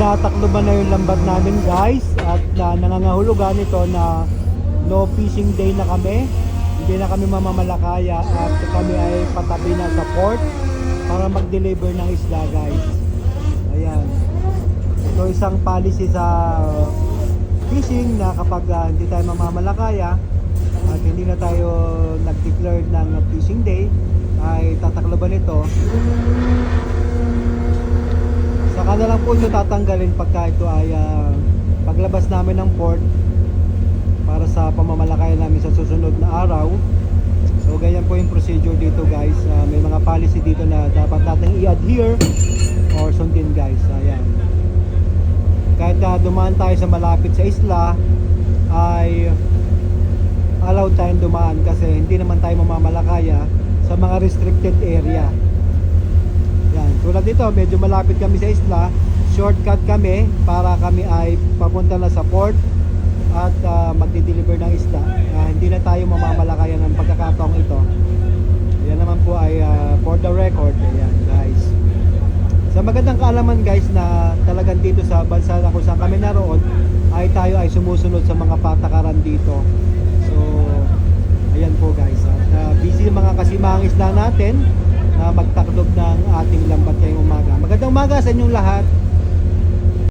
tinatakloban na yung lambat namin guys at nangangahulugan ito na no fishing day na kami. Hindi na kami mamamalakaya at kami ay patabi na sa port para mag-deliver ng isda guys. Ayan. Ito isang policy sa fishing na kapag hindi tayo mamamalakaya at hindi na tayo nag-declare ng fishing day ay tatakloban ito. Saka na lang po ito tatanggalin pagka ito ay paglabas namin ng port para sa pamamalakayan namin sa susunod na araw. So ganyan po yung procedure dito guys. May mga policy dito na dapat natin i-adhere or sundin guys. Ayan. Kahit dumaan tayo sa malapit sa isla ay allowed tayong dumaan kasi hindi naman tayo mamamalakaya sa mga restricted area. Yan. Tulad dito, medyo malapit kami sa isla, shortcut kami para kami ay papunta na sa port at magdi-deliver ng isda. Hindi na tayo mamamalakaya ng pagkakataong ito. Yan naman po ay for the record. Ayan guys. Sa magandang kaalaman guys na talagang dito sa bansa na kung saan kami naroon ay tayo ay sumusunod sa mga patakaran dito. So ayan po guys. Busy yung mga kasimahang isda natin na magtaklob ng ating lambat ngayong umaga. Magandang umaga sa inyong lahat.